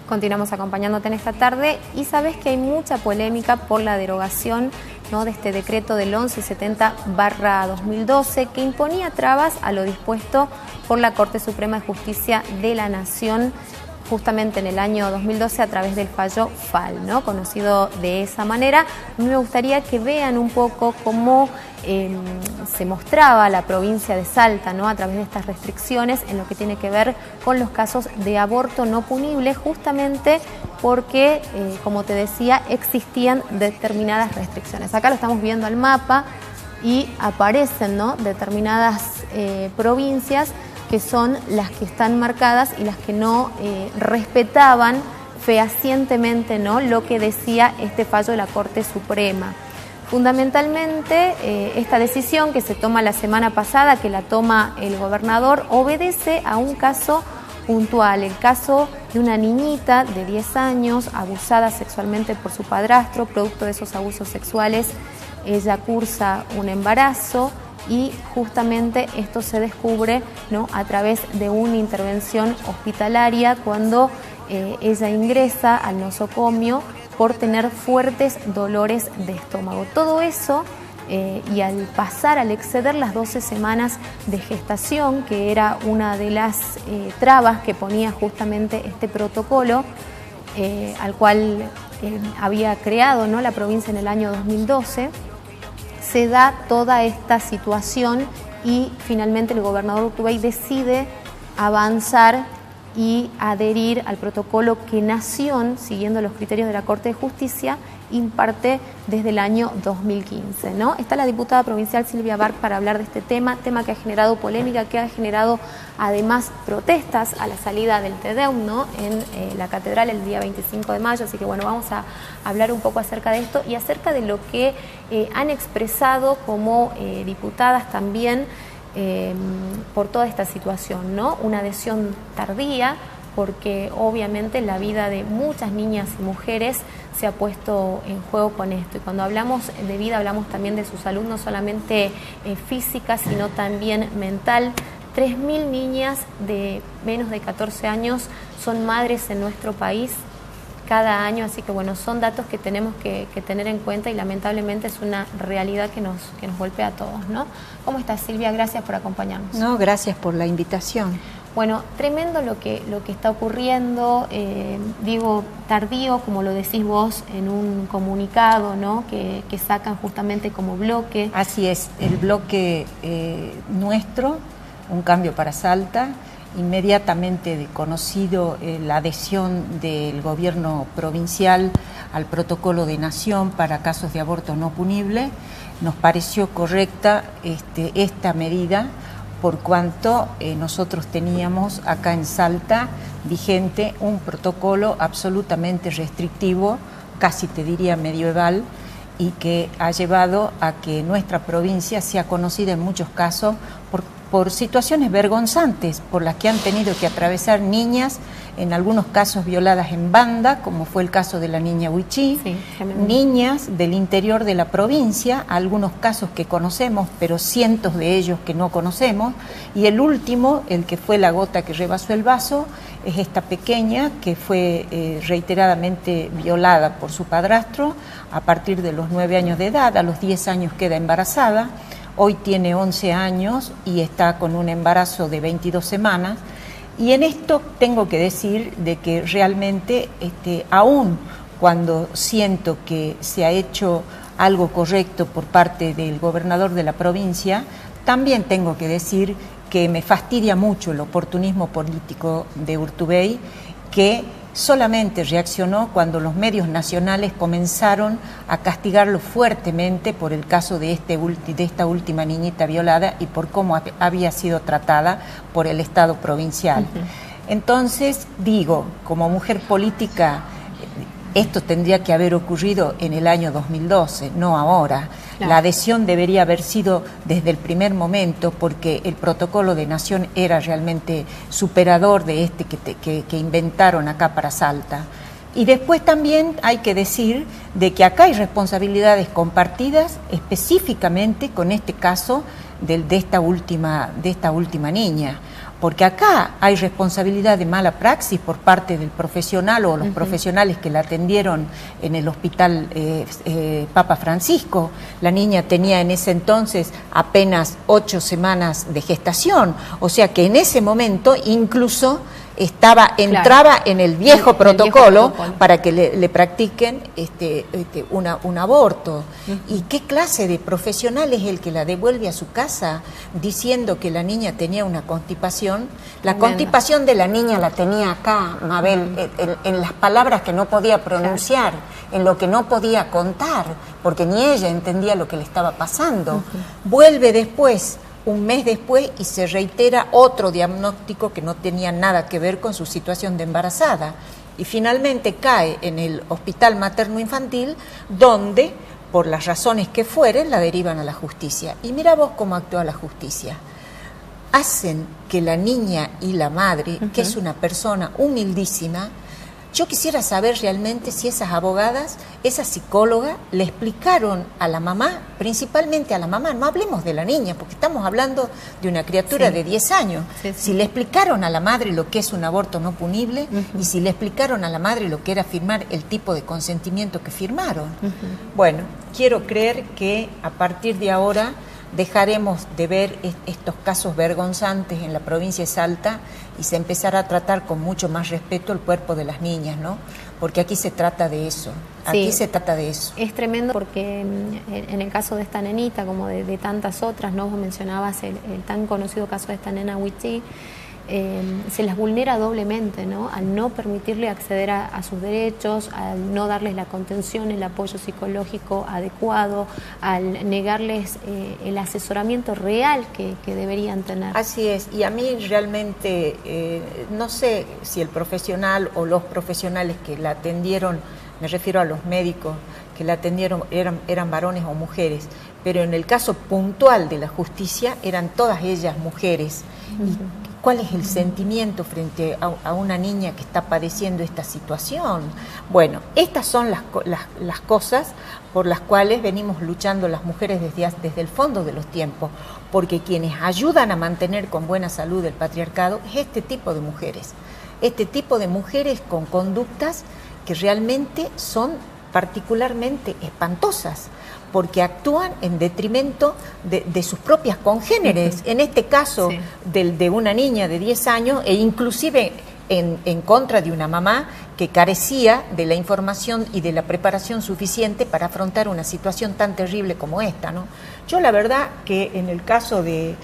Continuamos acompañándote en esta tarde y sabes que hay mucha polémica por la derogación, ¿no?, de este decreto del 1170/2012 que imponía trabas a lo dispuesto por la Corte Suprema de Justicia de la Nación justamente en el año 2012 a través del fallo FAL, ¿no?, conocido de esa manera. A mí me gustaría que vean un poco cómo se mostraba la provincia de Salta, ¿no?, a través de estas restricciones en lo que tiene que ver con los casos de aborto no punible, justamente porque, como te decía, existían determinadas restricciones. Acá lo estamos viendo al mapa y aparecen, ¿no?, determinadas provincias que son las que están marcadas y las que no respetaban fehacientemente, ¿no?, lo que decía este fallo de la Corte Suprema. Fundamentalmente, esta decisión que se toma la semana pasada, que la toma el gobernador, obedece a un caso puntual, el caso de una niñita de 10 años abusada sexualmente por su padrastro. Producto de esos abusos sexuales, ella cursa un embarazo y justamente esto se descubre, ¿no?, a través de una intervención hospitalaria cuando ella ingresa al nosocomio por tener fuertes dolores de estómago. Todo eso y al exceder las 12 semanas de gestación, que era una de las trabas que ponía justamente este protocolo, al cual había creado, ¿no?, la provincia en el año 2012, se da toda esta situación y finalmente el gobernador Urtubey decide avanzar y adherir al protocolo que Nación, siguiendo los criterios de la Corte de Justicia, imparte desde el año 2015, ¿no? Está la diputada provincial Silvia Bark para hablar de este tema que ha generado polémica, que ha generado además protestas a la salida del Te Deum, ¿no?, en la catedral el día 25 de mayo, así que bueno, vamos a hablar un poco acerca de esto y acerca de lo que han expresado como diputadas también por toda esta situación, ¿no? Una adhesión tardía, porque obviamente la vida de muchas niñas y mujeres se ha puesto en juego con esto. Y cuando hablamos de vida, hablamos también de su salud, no solamente física, sino también mental. 3.000 niñas de menos de 14 años son madres en nuestro país cada año, así que bueno, son datos que tenemos que tener en cuenta y lamentablemente es una realidad que nos golpea a todos, ¿no? ¿Cómo estás, Silvia? Gracias por acompañarnos. No, gracias por la invitación. Bueno, tremendo lo que está ocurriendo, digo, tardío, como lo decís vos en un comunicado, ¿no?, que sacan justamente como bloque. Así es, el bloque nuestro, Un Cambio para Salta, inmediatamente conocido la adhesión del gobierno provincial al protocolo de Nación para casos de aborto no punible, nos pareció correcta esta medida por cuanto nosotros teníamos acá en Salta vigente un protocolo absolutamente restrictivo, casi te diría medieval, y que ha llevado a que nuestra provincia sea conocida en muchos casos por situaciones vergonzantes por las que han tenido que atravesar niñas, en algunos casos violadas en banda, como fue el caso de la niña Huichí, sí, niñas del interior de la provincia, algunos casos que conocemos, pero cientos de ellos que no conocemos, y el último, el que fue la gota que rebasó el vaso, es esta pequeña que fue reiteradamente violada por su padrastro a partir de los 9 años de edad, a los 10 años queda embarazada. Hoy tiene 11 años y está con un embarazo de 22 semanas. Y en esto tengo que decir de que realmente, aún cuando siento que se ha hecho algo correcto por parte del gobernador de la provincia, también tengo que decir que me fastidia mucho el oportunismo político de Urtubey, que solamente reaccionó cuando los medios nacionales comenzaron a castigarlo fuertemente por el caso de esta última niñita violada y por cómo había sido tratada por el Estado provincial. Entonces, digo, como mujer política, esto tendría que haber ocurrido en el año 2012, no ahora. Claro. La adhesión debería haber sido desde el primer momento, porque el protocolo de Nación era realmente superador de que inventaron acá para Salta. Y después también hay que decir de que acá hay responsabilidades compartidas específicamente con este caso de esta última niña. Porque acá hay responsabilidad de mala praxis por parte del profesional o los profesionales que la atendieron en el hospital Papa Francisco. La niña tenía en ese entonces apenas 8 semanas de gestación, o sea que en ese momento incluso entraba en el viejo protocolo para que le practiquen un aborto. ¿Y qué clase de profesional es el que la devuelve a su casa diciendo que la niña tenía una constipación? La constipación de la niña la tenía acá, Mabel, en las palabras que no podía pronunciar, en lo que no podía contar, porque ni ella entendía lo que le estaba pasando. Vuelve después, un mes después, y se reitera otro diagnóstico que no tenía nada que ver con su situación de embarazada. Y finalmente cae en el hospital materno-infantil, donde, por las razones que fueren, la derivan a la justicia. Y mira vos cómo actúa la justicia. Hacen que la niña y la madre, que es una persona humildísima, yo quisiera saber realmente si esas abogadas, esa psicóloga, le explicaron a la mamá, principalmente a la mamá, no hablemos de la niña, porque estamos hablando de una criatura de 10 años, si le explicaron a la madre lo que es un aborto no punible y si le explicaron a la madre lo que era firmar el tipo de consentimiento que firmaron. Bueno, quiero creer que a partir de ahora dejaremos de ver estos casos vergonzantes en la provincia de Salta y se empezará a tratar con mucho más respeto el cuerpo de las niñas, ¿no? Porque aquí se trata de eso, aquí se trata de eso. Es tremendo porque en el caso de esta nenita, como de tantas otras, ¿no? Vos mencionabas el tan conocido caso de esta nena Huichi, se las vulnera doblemente, ¿no? Al no permitirle acceder a sus derechos, al no darles la contención, el apoyo psicológico adecuado, al negarles el asesoramiento real que deberían tener. Así es, y a mí realmente no sé si el profesional o los profesionales que la atendieron, me refiero a los médicos que la atendieron, eran varones o mujeres, pero en el caso puntual de la justicia eran todas ellas mujeres. Y ¿cuál es el sentimiento frente a una niña que está padeciendo esta situación? Bueno, estas son las cosas por las cuales venimos luchando las mujeres desde el fondo de los tiempos, porque quienes ayudan a mantener con buena salud el patriarcado es este tipo de mujeres con conductas que realmente son particularmente espantosas, porque actúan en detrimento de sus propias congéneres, en este caso de una niña de 10 años e inclusive en contra de una mamá que carecía de la información y de la preparación suficiente para afrontar una situación tan terrible como esta, ¿no? Yo la verdad que en el caso de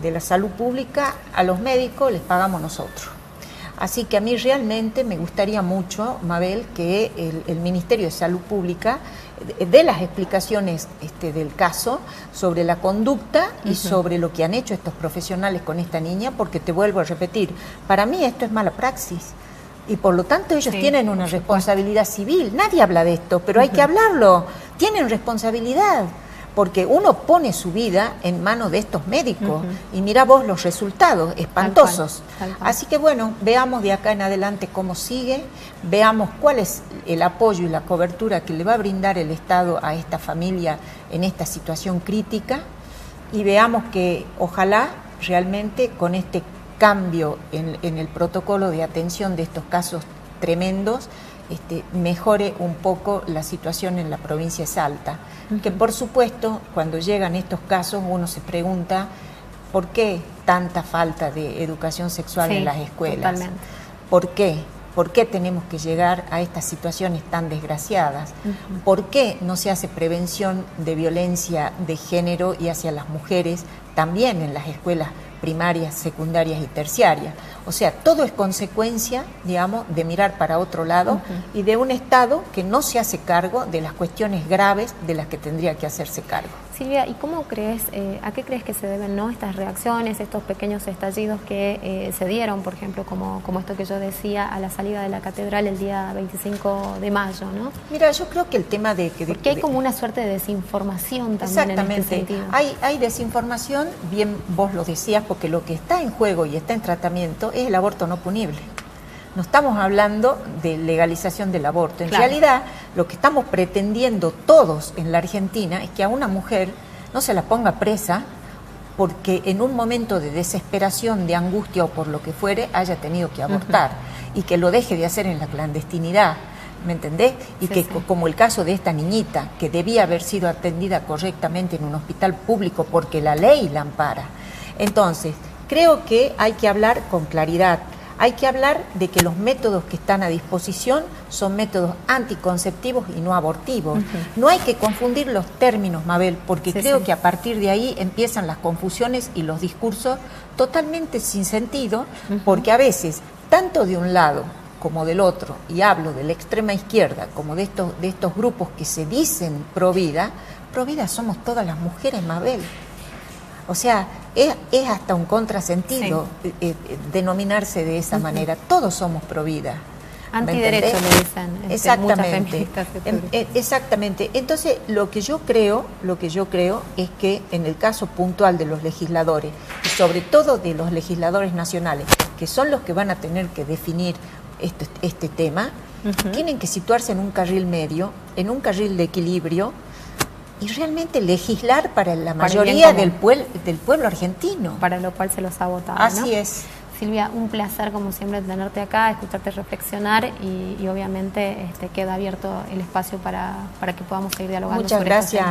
la salud pública, a los médicos les pagamos nosotros. Así que a mí realmente me gustaría mucho, Mabel, que el Ministerio de Salud Pública dé las explicaciones del caso sobre la conducta y sobre lo que han hecho estos profesionales con esta niña, porque te vuelvo a repetir, para mí esto es mala praxis y por lo tanto ellos tienen una responsabilidad civil. Nadie habla de esto, pero hay que hablarlo. Tienen responsabilidad, porque uno pone su vida en manos de estos médicos y mira vos los resultados espantosos. Tal cual. Así que bueno, veamos de acá en adelante cómo sigue, veamos cuál es el apoyo y la cobertura que le va a brindar el Estado a esta familia en esta situación crítica y veamos que ojalá realmente con este cambio en el protocolo de atención de estos casos tremendos mejore un poco la situación en la provincia de Salta. Que por supuesto, cuando llegan estos casos, uno se pregunta ¿por qué tanta falta de educación sexual en las escuelas? Totalmente. ¿Por qué? ¿Por qué tenemos que llegar a estas situaciones tan desgraciadas? ¿Por qué no se hace prevención de violencia de género y hacia las mujeres también en las escuelas primarias, secundarias y terciarias? O sea, todo es consecuencia, digamos, de mirar para otro lado y de un Estado que no se hace cargo de las cuestiones graves de las que tendría que hacerse cargo. Silvia, ¿y cómo crees, a qué crees que se deben, ¿no?, estas reacciones, estos pequeños estallidos que se dieron, por ejemplo, como esto que yo decía, a la salida de la catedral el día 25 de mayo, ¿no? Mira, yo creo que el tema porque hay como una suerte de desinformación también en este sentido. Hay desinformación, bien vos lo decías, porque lo que está en juego y está en tratamiento es el aborto no punible. no estamos hablando de legalización del aborto. En Claro. realidad, lo que estamos pretendiendo todos en la Argentina es que a una mujer no se la ponga presa porque en un momento de desesperación, de angustia o por lo que fuere, haya tenido que abortar y que lo deje de hacer en la clandestinidad. ¿Me entendés? Y Sí, que sí. como el caso de esta niñita, que debía haber sido atendida correctamente en un hospital público porque la ley la ampara. Entonces, creo que hay que hablar con claridad. Hay que hablar de que los métodos que están a disposición son métodos anticonceptivos y no abortivos. No hay que confundir los términos, Mabel, porque Sí, creo sí. que a partir de ahí empiezan las confusiones y los discursos totalmente sin sentido, porque a veces, tanto de un lado como del otro, y hablo de la extrema izquierda, como de estos grupos que se dicen pro vida somos todas las mujeres, Mabel. O sea, es hasta un contrasentido denominarse de esa manera. Todos somos pro vida. ¿Me Antiderecho, entendés? le dicen muchas Exactamente. feministas. Exactamente. Entonces, lo que yo creo es que en el caso puntual de los legisladores, y sobre todo de los legisladores nacionales, que son los que van a tener que definir este tema, tienen que situarse en un carril medio, en un carril de equilibrio, y realmente legislar para la mayoría del pueblo argentino. Para lo cual se los ha votado, Así ¿no? es. Silvia, un placer como siempre tenerte acá, escucharte reflexionar y obviamente queda abierto el espacio para que podamos seguir dialogando.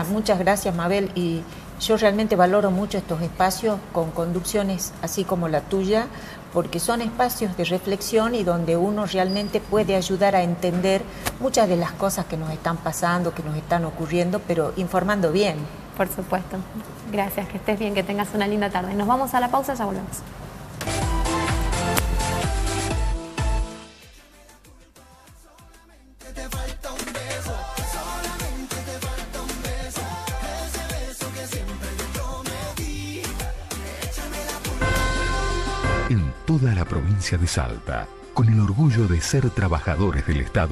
Muchas gracias, Mabel. Y yo realmente valoro mucho estos espacios con conducciones así como la tuya, porque son espacios de reflexión y donde uno realmente puede ayudar a entender muchas de las cosas que nos están pasando, que nos están ocurriendo, pero informando bien. Por supuesto. Gracias, que estés bien, que tengas una linda tarde. Nos vamos a la pausa, ya volvemos. En toda la provincia de Salta, con el orgullo de ser trabajadores del Estado.